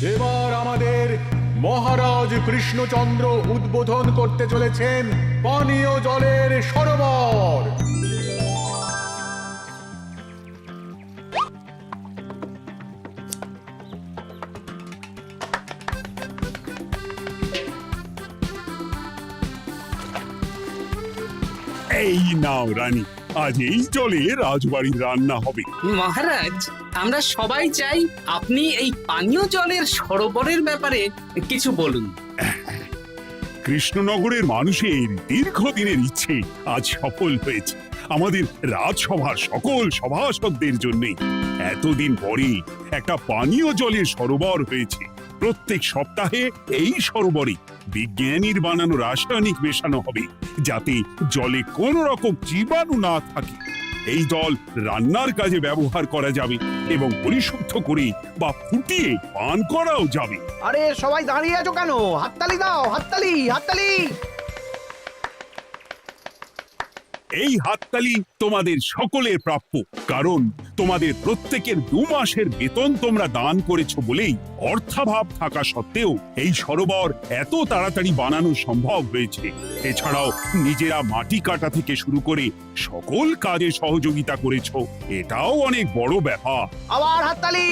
এবার আমাদের মহারাজ কৃষ্ণচন্দ্র উদ্বোধন করতে চলেছেন পানীয় জলের সরোবর। এই নাও রানী, আজ এই জলে রাজবাড়ির রান্না হবে। মহারাজ, আমরা সবাই চাই আপনি এই পানীয় জলের সরোবরের ব্যাপারে কিছু বলুন। কৃষ্ণনগরের মানুষের দীর্ঘদিনের ইচ্ছে আজ সফল হয়েছে। আমাদের রাজসভার সকল সভাসদদের জন্য এতদিন পরে একটা পানীয় জলের সরোবর হয়েছে। প্রত্যেক সপ্তাহে এই সরোবরে বিজ্ঞানীর বানানো রাসায়নিক মেশানো হবে, যাতে জলে কোনো রকম জীবাণু না থাকে। এই জল রান্নার কাজে ব্যবহার করা যাবে এবং পরিশুদ্ধ করে বা ফুটিয়ে পান করাও যাবে। আরে সবাই দাঁড়িয়ে আছো কেন? হাততালি দাও, হাততালি, হাততালি। এই হাততালি তোমাদের সকলের প্রাপ্য, কারণ তোমাদের প্রত্যেকের 2 মাসের বেতন তোমরা দান করেছো বলেই অর্থাভাব থাকা সত্ত্বেও এই সরোবর এত তাড়াতাড়ি বানানো সম্ভব হয়েছে। এছাড়াও নিজেরা মাটি কাটা থেকে শুরু করে সকল কাজে সহযোগিতা করেছো, এটাও অনেক বড় ব্যাপার। আবার হাততালি।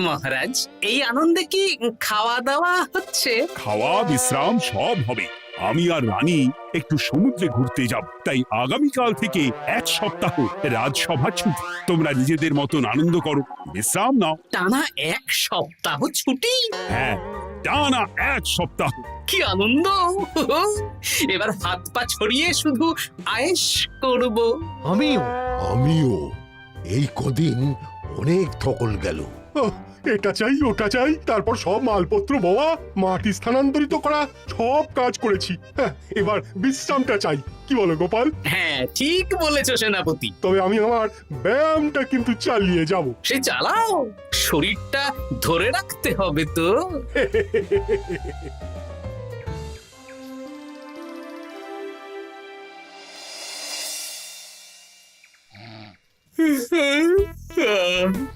মহারাজ, এই আনন্দে কি খাওয়া দাওয়া হচ্ছে? খাওয়া বিশ্রাম সব হবে। আমি আর রানী একটু সমুদ্রে ঘুরতে যাব, তাই আগামীকাল থেকে 1 সপ্তাহ রাজসভা ছুটি। তোমরা নিজেদের মতন আনন্দ করো, বিশ্রাম নাও। টানা 1 সপ্তাহ ছুটি? হ্যাঁ, টানা 1 সপ্তাহ। কি আনন্দ! এবার হাত পা ছড়িয়ে শুধু আয়েশ করব। আমিও এই কদিন অনেক ধকল গেল। এটা চাই ওটা চাই, তারপর সব মালপত্র বওয়া, মাটি স্থানান্তরিত করা, সব কাজ করেছি। হ্যাঁ, এবার বিশ্রামটা চাই। কি বলো গোপাল? হ্যাঁ, ঠিক বলেছো সেনাপতি। তবে আমি আমার ব্যায়ামটা কিন্তু চালিয়ে যাব। সে চালাও, শরীরটা ধরে রাখতে হবে তো।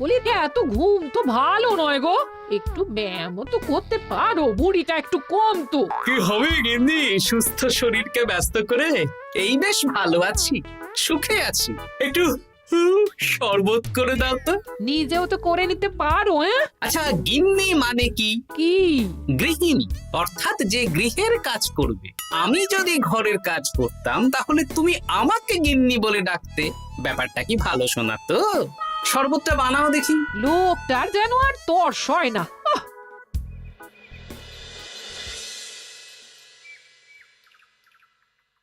বলি এত ঘুম তো ভালো নয় গো, একটু ব্যায়ামও তো করতে পারো, বুড়িটা একটু কম তো। কি হবে গিন্নি, সুস্থ শরীরকে ব্যস্ত করে এই বেশ ভালো আছি, সুখে আছি। একটু শরবত করে দাও তো। নিজেও তো করে নিতে পারো। আচ্ছা, গিন্নি মানে কি? কি? গৃহিণী, অর্থাৎ যে গৃহের কাজ করবে। আমি যদি ঘরের কাজ করতাম তাহলে তুমি আমাকে গিন্নি বলে ডাকতে। ব্যাপারটা কি ভালো শোনা তো? শরবতটা বানাও দেখি। লোকটার যেন আর তর্স হয় না।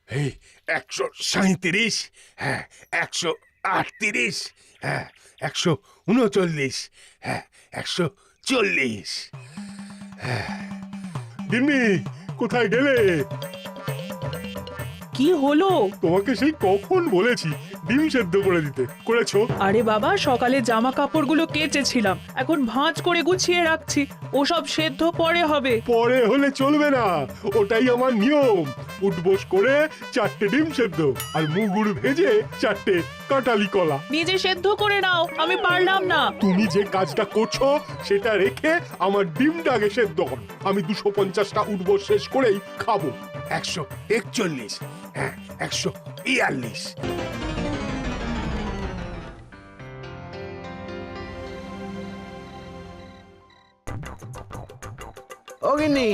এই 137, হ্যাঁ 138, হ্যাঁ 139, হ্যাঁ 140। গিন্নি, কোথায় গেলে? কি হলো? তোমাকে সেই কখন বলেছি ডিম সেদ্ধ করে দিতে, করেছো? আরে বাবা, সকালে জামা কাপড়গুলো কেচেছিলাম, এখন ভাঁজ করে গুছিয়ে রাখছি। ওসব সেদ্ধ পরে হবে। পরে হলে চলবে না, ওটাই আমার নিয়ম। উঠবোস করে 4টে ডিম সেদ্ধ আর মুগুর ভেজে 4টে কাঁটালি কলা। নিজে সেদ্ধ করে নাও, আমি পারলাম না। তুমি যে কাজটা করছো সেটা রেখে আমার ডিমটা আগে সেদ্ধ করো। আমি 250টা উঠবোস শেষ করেই খাবো। 141, হ্যাঁ 142। অগিনি,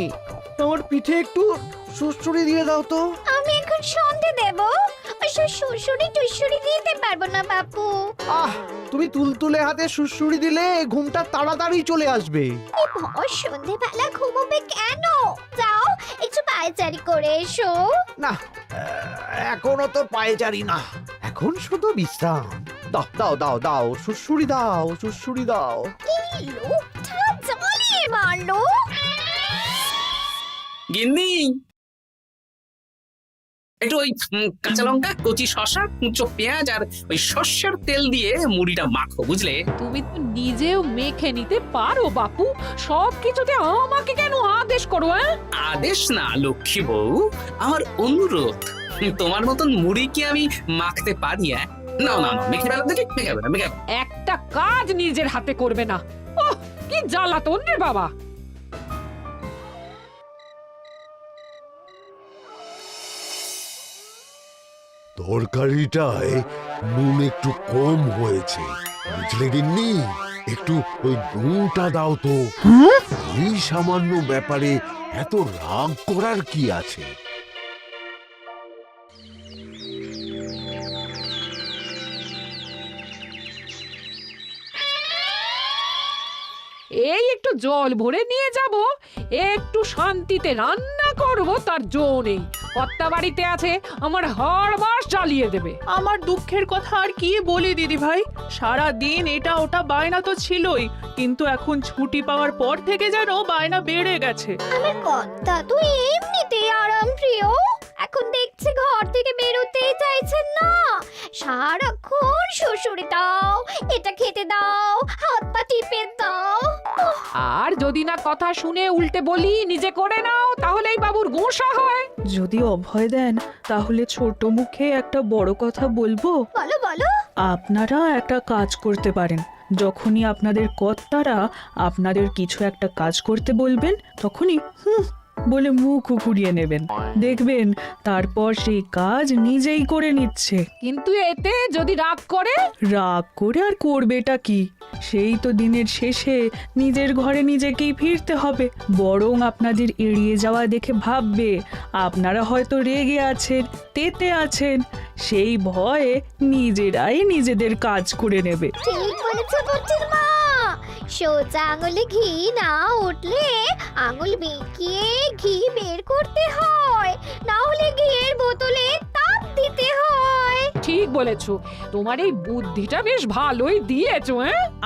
তোমার পিঠে একটু সুড়সুড়ি দিয়ে দাও তো। আমি এখন সন্ধে দেব, ওসব সুড়সুড়ি টুসুড়ি দিতে পারবো না বাপু। আহ, তুমি তুলতুলে হাতে সুড়সুড়ি দিলে ঘুমটা তাড়াতাড়ি চলে আসবে। এই ভর সন্ধেবেলা ঘুমোবে কেন? যাও একটু পায়চারি করে এসো। না, এখনো তো পায়চারি না, এখন শুধু বিশ্রাম। দাও দাও দাও দাও, সুড়সুড়ি দাও, সুড়সুড়ি দাও। এই লোকটা জ্বালিয়ে মারলো। গিন্নি, একটু ওই কাঁচা লঙ্কা, কচি শসা, কুচো পেঁয়াজ আর ওই সর্ষের তেল দিয়ে মুড়িটা মাখো, বুঝলে? তুমি তো নিজেও মেখে নিতে পারো বাপু, সব কিছুতে আমাকে কেন আদেশ করো? আদেশ না লক্ষ্মী বউ, আমার অনুরোধ। তোমার মতন মুড়ি কি আমি মাখতে পারি? না না না, মেখে ফেলো দেখি, মেখে ফেলো, মেখে ফেলো। একটা কাজ নিজের হাতে করবে না। ওহ, কি জ্বালাতন রে বাবা। তরকারিটায় নুন একটু কম হয়েছে, বুঝলে গিন্নি? একটু ওই নুনটা দাও তো। এই সামান্য ব্যাপারে এত রাগ করার কি আছে? এই একটু জল ভরে নিয়ে যাব, একটু শান্তিতে রান্না করব তার জো নেই। কর্তা বাড়িতে আছে, আমার হাড় বাস জ্বালিয়ে দেবে। আমার দুঃখের কথা আর কি বলি দিদি ভাই, সারা দিন এটা ওটা বায়না তো ছিলই, কিন্তু এখন ছুটি পাওয়ার পর থেকে যেন বায়না বেড়ে গেছে। আমার কর্তা তো এমনিতেই আরাম প্রিয়, এখন দেখছি ঘর থেকে বেরোতেই চাইছেন না। সারাক্ষণ শ্বশুরে দাও, এটা খেতে দাও, হাত পা টিপে দাও। আর যদি না কথা শুনে উল্টে বলি নিজে করে নাও, তাহলেই বাবুর গোসা হয়। যদি অভয় দেন তাহলে ছোট মুখে একটা বড় কথা বলবো। বলো বলো। আপনারা একটা কাজ করতে পারেন, যখনই আপনাদের কর্তারা আপনাদের কিছু একটা কাজ করতে বলবেন তখনই বলে মুখ ঘুরিয়ে নেবেন, দেখবেন তারপর সেই কাজ নিজেই করে নিচ্ছে। কিন্তু এতে যদি রাগ করে? রাগ করে আর করবেটা কি, সেই তো দিনের শেষে নিজের ঘরে নিজেকেই ফিরতে হবে। বরং আপনাদের এড়িয়ে যাওয়া দেখে ভাববে আপনারা হয়তো রেগে আছেন, তেতে আছেন, সেই ভয়ে নিজেরাই নিজেদের কাজ করে নেবে। ঠিক বলেছ বুদ্ধির মা। সোজা আঙুলে ঘি না উঠলে আঙুল বেঁকিয়ে ঘি বের করতে হয়, না হলে ঘিয়ের বোতলে তাপ দিতে হয়। ঠিক বলেছো, তোমার এই বুদ্ধিটা বেশ ভালোই দিয়েছো।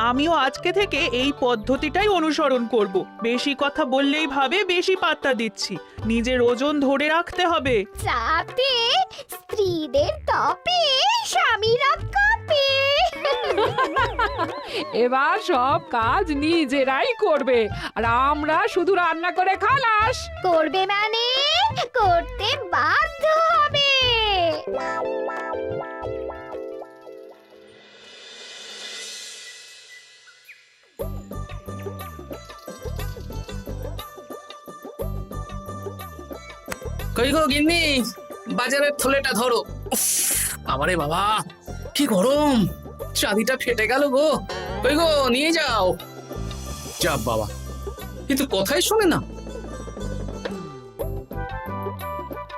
আমিও আজকে থেকে এই পদ্ধতিটাই অনুসরণ করব। বেশি কথা বললেই ভাবে বেশি পাত্তা দিচ্ছি, নিজের ওজন ধরে রাখতে হবে, যাতে স্ত্রীদের তপে স্বামীরা কাঁপে। এবার সব কাজ নিজেরাই করবে, আর আমরা শুধু রান্না করে খালাস। করবে মানে করতে বাধ্য হবে। কই গো গিন্নি, বাজারের থলেটা ধরো। উফ, বাবারে বাবা, কি গরম, চাবিটা ফেটে গেল গো। কই গো, নিয়ে যাও। যা বাবা, কিন্তু কথাই শোনে না।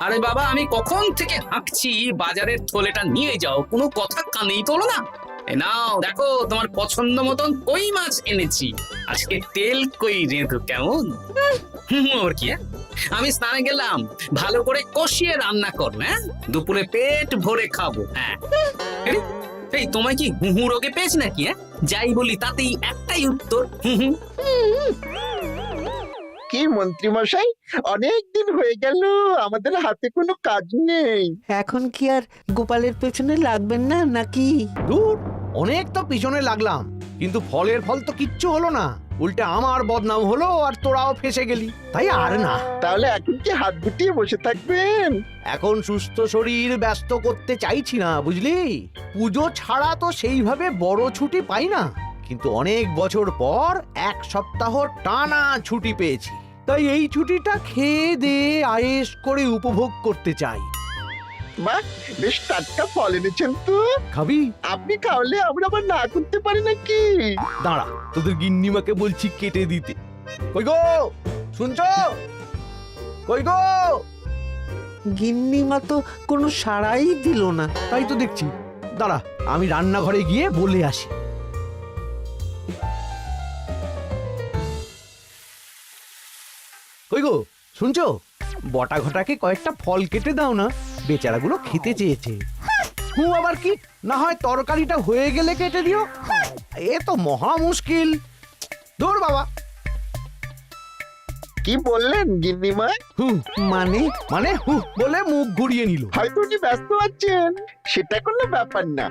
আরে বাবা, আমি কখন থেকে হাঁকছি বাজারের থলেটা নিয়ে যাও, কোনো কথা কানেই তোলো না। এ নাও দেখো, তোমার পছন্দ মতন কই মাছ এনেছি, আজকে তেল কই রেঁধো কেমন। ওর কি, আমি স্নানে গেলাম, ভালো করে কষিয়ে রান্না কর, হ্যাঁ, দুপুরে পেট ভরে খাবো। হ্যাঁ, এই তোমায় কি হুহু রোগে পেয়েছে নাকি? হ্যাঁ, যাই বলি তাতেই একটাই উত্তর, হুহু। কি মন্ত্রী মশাই, অনেক দিন হয়ে গেল আমাদের হাতে কোনো কাজ নেই। এখন কি আর গোপালের পেছনে লাগবেন না নাকি? দূর, অনেক তো পিছনে লাগলাম, কিন্তু ফলের ফল তো কিচ্ছু হলো না, উল্টে আমার বদনাম হলো আর তোরাও ফেসে গেলি। তাই আর না। তাহলে এখন কি হাত গুটিয়ে বসে থাকবেন? এখন সুস্থ শরীর ব্যস্ত করতে চাইছি না, বুঝলি? পুজো ছাড়া তো সেইভাবে বড় ছুটি পাই না, কিন্তু অনেক বছর পর এক সপ্তাহ টানা ছুটি পেয়েছি, তাই এই ছুটিটা খেয়ে দিয়ে আয়েশ করে উপভোগ করতে চাই। বাহ, বেশ টাটকা ফল এনেছেন তো। খাবি? আপনি খাওয়ালে আমরা আবার না করতে পারি নাকি? দাঁড়া, তোদের গিন্নিমাকে বলছি কেটে দিতে। কই গো, শুনছো? কই গো? গিন্নিমা তো কোনো সাড়াই দিল না, তাই তো দেখছি। দাঁড়া, আমি রান্নাঘরে গিয়ে বলে আসি। কই গো, শুনছো? বটা ঘটাকে কয়েকটা ফল কেটে দাও না, বেচারাগুলো খেতে চেয়েছে। আবার কি, না হয় তরকারিটা হয়ে গেলে কেটে দিও। এ তো মহা মুশকিল। দূর বাবা। কি বললেন গিন্নিমা? মানে মানে বলে মুখ ঘুরিয়ে নিল। হয়তো উনি ব্যস্ত আছেন, সেটা কোনো ব্যাপার না।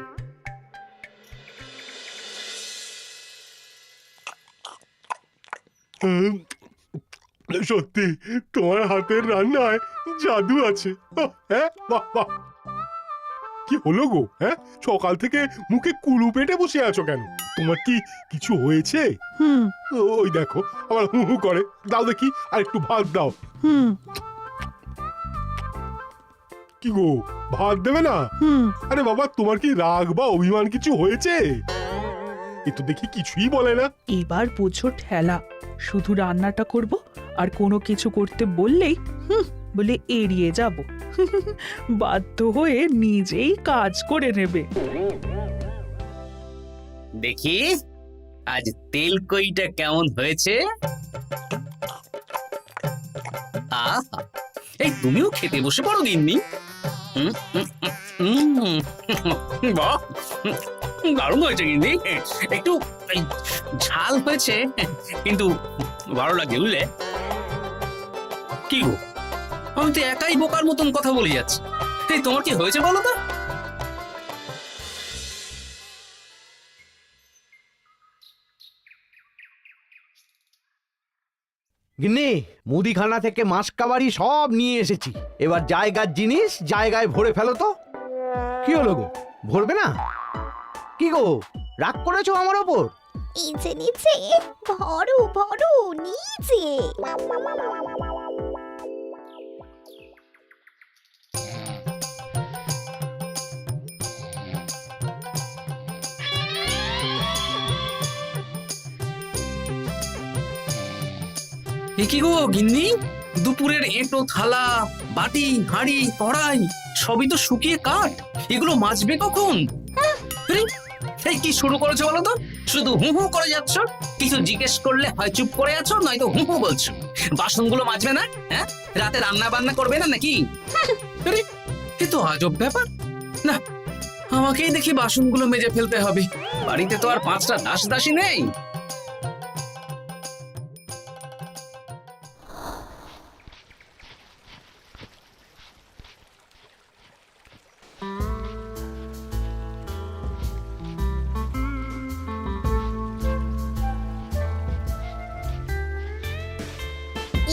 সত্যি তোমার হাতের রান্নায় জাদু আছে। হ্যাঁ, বাহ বাহ। কি হলো গো? হ্যাঁ, সকাল থেকে মুখে কুলু পেটে বসে আছো কেন? তোমার কি কিছু হয়েছে? হুম ওই দেখো আবার হু হু করে। দাও দেখি, আর একটু ভাত দাও। হুম কি গো, ভাত দেবে না? হুম আরে বাবা, তোমার কি রাগ বা অভিমান কিছু হয়েছে? এ তো দেখি কিছুই বলে না। এবার বুঝো ঠেলা, শুধু রান্নাটা করব আর কোনো কিছু করতে বললেই বলে এড়িয়ে যাব। বাধ্য হয়ে নিজেই কাজ করে নেবে। দেখি আজ তেল কইটা কেমন হয়েছে। আহা, এই তুমিও খেতে বসে পড়ো গিন্নি। বাহ, দারুণ হয়েছে গিন্নি। একটু এই ঝাল হয়েছে, কিন্তু ভালো লাগে বুঝলে। কি গো, আমি তো একাই বোকার মতন কথা বলে যাচ্ছি। এই তোমার কি হয়েছে বলো তো? গিন্নি, মুদিখানা থেকে মাসকাবারি সব নিয়ে এসেছি। এবার জায়গার জিনিস জায়গায় ভরে ফেলো তো। কি হলো গো, ভরবে না? কি গো, রাগ করেছো আমার ওপর? নিচে নিচে ভরো ভরো নিচে। এ কি গো গিন্নি, দুপুরের এঁটো থালা, বাটি, হাঁড়ি, কড়াই সবই তো শুকিয়ে কাঠ। এগুলো মাজবে কখন? আরে, এই কি শুরু করেছো বলো তো? শুধু হু হু করে যাচ্ছ। কিছু জিজ্ঞেস করলে হয় চুপ করে আছো, নয়তো হু হু বলছো। বাসনগুলো মাজবে না? হ্যাঁ, রাতে রান্না বান্না করবে না নাকি? আরে, এ তো আজব ব্যাপার। না, আমাকেই দেখি বাসনগুলো মেজে ফেলতে হবে। বাড়িতে তো আর 5টা দাস দাসী নেই।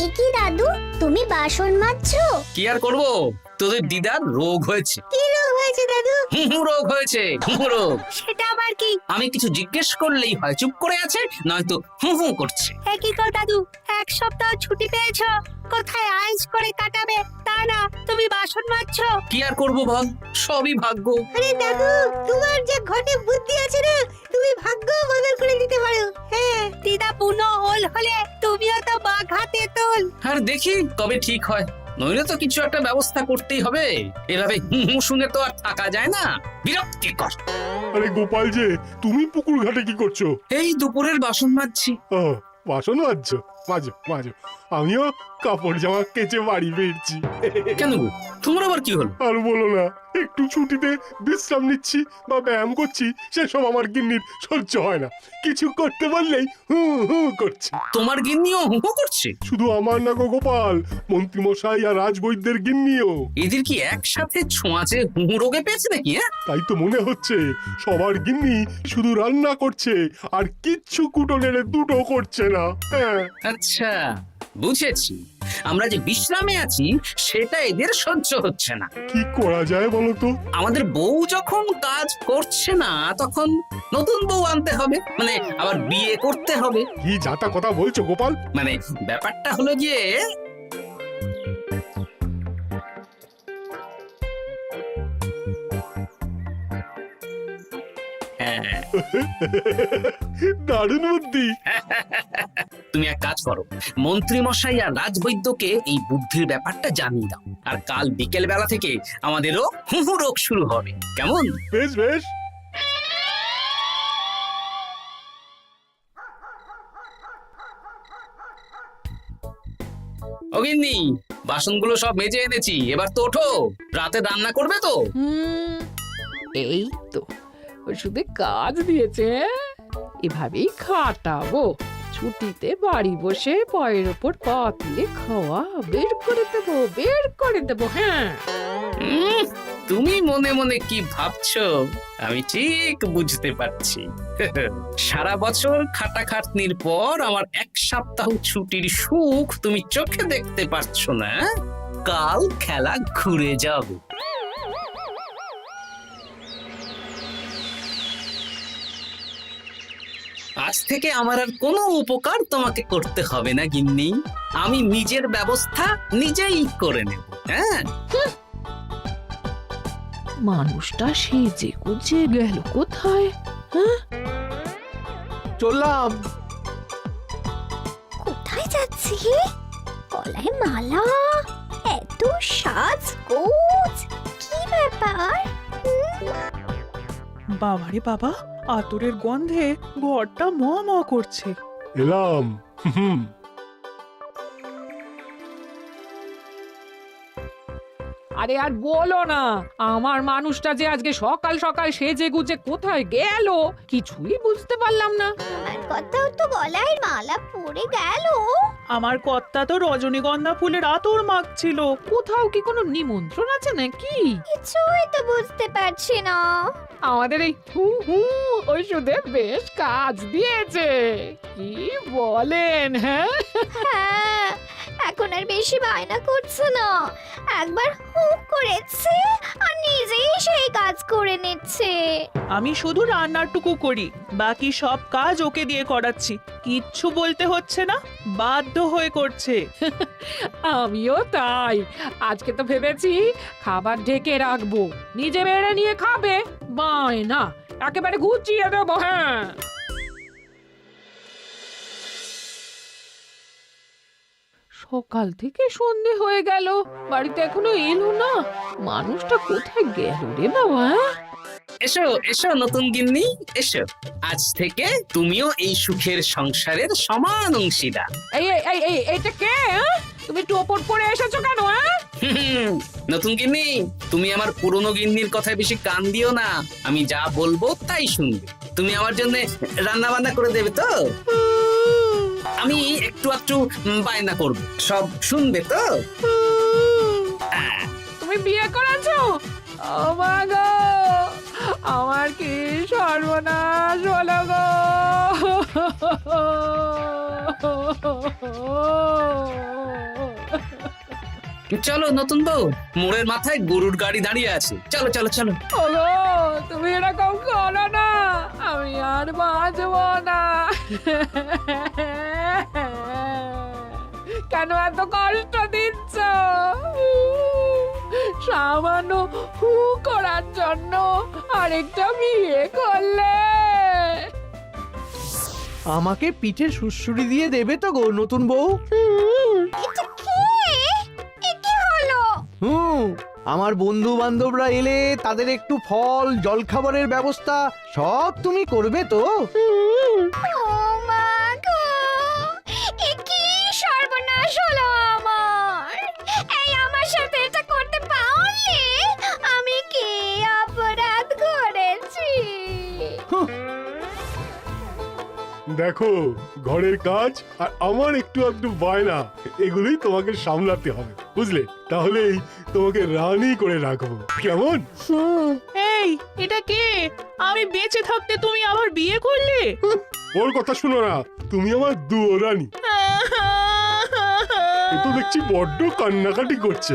এ কি দাদু, তুমি বাসন মাজছো? কি আর করবো, তোদের দিদার রোগ হয়েছে। কি রোগ হয়েছে দাদু? হুহু রোগ হয়েছে, হুহু রোগ। সেটা আবার কি? আমি কিছু জিজ্ঞেস করলেই হয় চুপ করে আছে, নয়তো হু হু করছে। কি কর দাদু, 1 সপ্তাহ ছুটি পেয়েছো, কোথায় আইস করে কাটাবে তা না তুমি বাসন মাজছো। কি আর করবো বল, সবই ভাগ্য। আরে দাদু, তোমার যে ঘটে বুদ্ধি আছে না, তুমি ভাগ্য বদল করে দিতে পারো। হ্যাঁ, দিদা পুনো হল হলে তুমিও তো বাঘাতে তোল। আর দেখি কবে ঠিক হয়, নইলে তো কিছু একটা ব্যবস্থা করতেই হবে। এভাবে হু হু শুনে তো আর থাকা যায় না, বিরক্তিকর। আরে গোপাল যে, তুমি পুকুর ঘাটে কি করছো? এই দুপুরের বাসন মাজছি। ও, বাসন মাজছো? মাজো মাজো, আমিও কাপড় জামা কেচে বাড়ি ফিরছি। কেন গো, তোমার আবার কি হলো? আর বলো না, একটু ছুটিতে বিশ্রাম নিচ্ছি বা ব্যায়াম করছি, সেসব আমার গিন্নির সহ্য হয় না। কিছু করতে বললেই হু হু করছে। তোমার গিন্নিও হু হু করছে? শুধু আমার না গো গোপাল, মন্ত্রীমশাই আর রাজবৈদ্যের গিন্নিও। এদের কি একসাথে ছোঁয়াচে হু হু রোগে পেয়েছে নাকি? হ্যাঁ, তাই তো মনে হচ্ছে সবার গিন্নি শুধু রান্না করছে আর কিচ্ছু কুটো নেড়ে দুটো করছে না। হ্যাঁ, আচ্ছা বুঝেছি, আমরা যে বিশ্রামে আছি সেটা এদের সহ্য হচ্ছে না। কি করা যায় বলো তো? আমাদের বউ যখন কাজ করছে না, তখন নতুন বউ আনতে হবে, মানে আবার বিয়ে করতে হবে। কি যাতা কথা বলছো গোপাল? মানে ব্যাপারটা হলো গিয়ে, হ্যাঁ, দারুণ বুদ্ধি। তুমি এক কাজ করো, মন্ত্রী মশাই আর রাজবৈদ্যকে এই বুদ্ধির ব্যাপারটা জানিয়ে দাও, আর কাল বিকেল বেলা থেকে আমাদেরও হুহু রোগ শুরু হবে, কেমন? বেশ বেশ। অগিন্নি, বাসনগুলো সব মেজে এনেছি, এবার তো ওঠো। রাতে রান্না করবে তো? এই তো ওষুধে কাজ দিয়েছে। এভাবেই খাটাবো, ছুটিতে বাড়ি বসে পায়ের ওপর পা তুলে খাওয়া বের করে দেবো, বের করে দেবো। হ্যাঁ, তুমি মনে মনে কি ভাবছো আমি ঠিক বুঝতে পারছি। সারা বছর খাটাখাটনির পর আমার 1 সপ্তাহ ছুটির সুখ তুমি চোখে দেখতে পারছো না। কাল খেলা ঘুরে যাবে। আজ থেকে আমার আর কোনো উপকার তোমাকে করতে হবে না গিন্নি। আমি নিজের ব্যবস্থা নিজেই করে নেব। হ্যাঁ, মানুষটা সেজে গুজে গেল কোথায়? চললাম। কোথায় যাচ্ছি? গলায় মালা, এত সাজগোজ, কি ব্যাপার? বাবারে বাবা, আতরের গন্ধে ঘরটা ম ম করছে। এলাম। হুম। আরে আর বলো না, আমার মানুষটা যে আজকে সকাল সকাল সেজে গুজে কোথায় গেল কিছুই বুঝতে পারলাম না। আমার কথাও তো গলায় মালা পড়ে গেল। আমার কর্তা তো রজনীগন্ধা ফুলের আতর মাখছিল। কোথাও কি কোনো নিমন্ত্রণ আছে নাকি? কিছুই তো বুঝতে পারছি না। আমাদের এই হু হু ওষুধে বেশ কাজ দিয়েছে, কি বলেন? হ্যাঁ, হ্যাঁ, এখন আর বেশি বায়না করছে না। একবার হুক করেছে আর নিজেই সেই কাজ করে নিচ্ছে। আমি শুধু রান্নাটুকু করি, বাকি সব কাজ ওকে দিয়ে করাচ্ছি। কিচ্ছু বলতে হচ্ছে না, বাধ্য হয়ে করছে। আমিও তাই। আজকে তো ভেবেছি খাবার ঢেকে রাখবো, নিজে বেড়ে নিয়ে খাবে। বায়না একেবারে গুছিয়ে দেবো। হ্যাঁ, সকাল থেকে সন্ধে হয়ে গেল, বাড়িতে এখনো এলো না। মানুষটা কোথায় গেল রে বাবা? এসো এসো নতুন গিন্নি, এসো। আজ থেকে তুমিও এই সুখের সংসারের সমান অংশীদার। এই এই এই এই এইটা কে? হ্যাঁ? তুমি একটু ওপর পড়ে এসেছো কেন? হ্যাঁ, নতুন গিন্নি, তুমি আমার পুরনো গিন্নির কথায় বেশি কান দিও না। আমি যা বলবো তাই শুনবে। তুমি আমার জন্য রান্না বান্না করে দেবে তো? আমি একটু একটু বায়না করব, সব শুনবে তো? তুমি বিয়ে করেছো? ও মা গো, আমার কি সর্বনাশ হলো গো! চলো নতুন বউ, মোড়ের মাথায় গরুর গাড়ি দাঁড়িয়ে আছে, চলো চলো চলো। ওগো, তুমি এরকম করো না, আমি আর বাঁচবো না। কেন এত কষ্ট দিচ্ছ? সামান্য হু করার জন্য আরেকটা বিয়ে করলে? আমাকে পিঠে সুড়সুড়ি দিয়ে দেবে তো গো নতুন বউ? এটা কি? এ কি হলো? আমার বন্ধু বান্ধবরা এলে তাদের একটু ফল জলখাবারের ব্যবস্থা সব তুমি করবে তো? ও মা গো, এ কি সর্বনাশ হলো আমার! এই আমার সাথে এটা করতে পারলে আমি কি অপরাধ করেছি? দেখো, ঘরের কাজ আর আমার একটু আধটু বায়না, এগুলোই তোমাকে সামলাতে হবে, বুঝলে? তাহলেই তোমাকে রানী করে রাখবো, কেমন? এই, এটা কে? আমি বেঁচে থাকতে তুমি আবার বিয়ে করলে? ওর কথা শুনো না, তুমি আমার দুয়ো রানী। এ তো দেখছি বড্ড কান্নাকাটি করছে।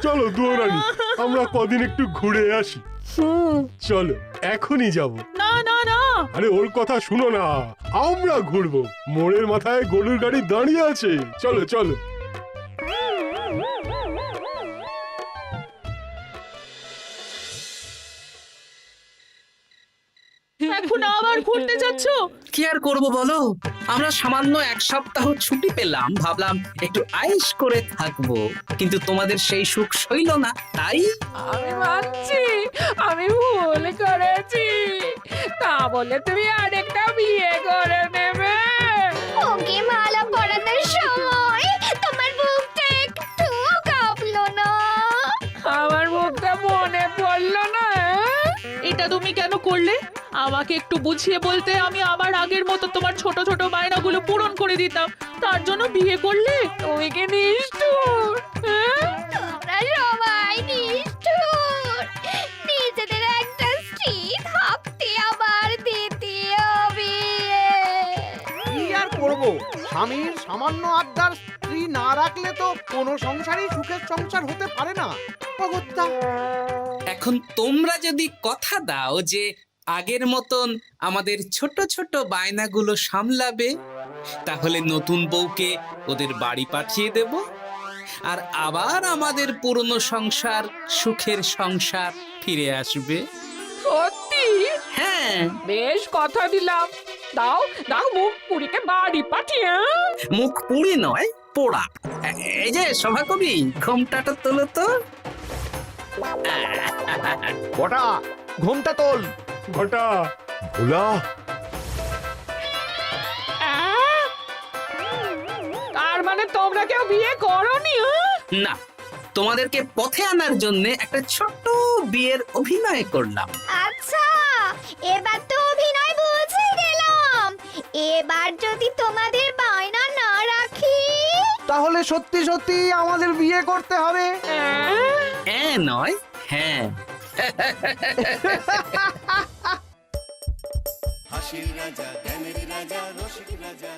চলো দুয়ো রানী, আমরা কদিন একটু ঘুরে আসি। চলো, এখনই যাবো। না না না, আরে ওর কথা শুনো না, আমরা ঘুরবো। মোড়ের মাথায় গরুর গাড়ি দাঁড়িয়ে আছে, চলো চলো। এখন আবার ঘুরতে যাচ্ছ? কি আর করবো বলো, আমরা সামান্য এক সপ্তাহ ছুটি পেলাম, ভাবলাম একটু আয়েশ করে থাকবো, কিন্তু তোমাদের সেই সুখ সইল না, তাই আমি মানছি আমি ভুল করেছি, তা বলে তুমি আরেকটা বিয়ে করে নেবে? ওকে মালা পরানোর সময় তোমার বুকটা একটু কাঁপলো না? আমার মুখটা মনে পড়লো না? এটা তুমি কেন করলে? আমাকে একটু বুঝিয়ে বলতে আমি আবার আগের মতো তোমার ছোট ছোট বায়নাগুলো পূরণ করে দিতাম। তার জন্য বিয়ে করলে? তুমি কি নিষ্ঠুর? হ্যাঁ? তোমরা সবাই নিষ্ঠুর। নিজেদের একটা স্ত্রী থাকতে আবার দ্বিতীয় বিয়ে। কি আর করবো, স্বামীর সামান্য আবদার স্ত্রী না রাখলে তো কোনো সংসারই সুখের সংসার হতে পারে না। অগত্যা এখন তোমরা যদি কথা দাও যে আগের মতন আমাদের ছোট ছোট বায়নাগুলো সামলাবে, তাহলে নতুন বউকে ওদের বাড়ি পাঠিয়ে দেব, আর আবার আমাদের পুরনো সংসার, সুখের সংসার ফিরে আসবে। সত্যি হ্যাঁ, বেশ কথা দিলাম। দাও দাও মুখ পুরীকে বাড়ি পাঠিয়ে। মুখ পুড়ি নয়, পোড়া। এই যে সভাকবি, ঘোমটাটা তোলো তো। কটা ঘুমটা তোল। ঘটা ভোলা, তার মানে তোমরা কেউ বিয়ে করোনি? না, তোমাদেরকে পথে আনার জন্য একটা ছোট্ট বিয়ের অভিনয় করলাম। আচ্ছা, এবার তো অভিনয় বুঝে গেলাম। এবার যদি তোমাদের বায়না না রাখি, তাহলে সত্যি সত্যি আমাদের বিয়ে করতে হবে। নয়, হ্যাঁ। হাসির রাজা, জ্ঞানের রাজা, রসিক রাজা,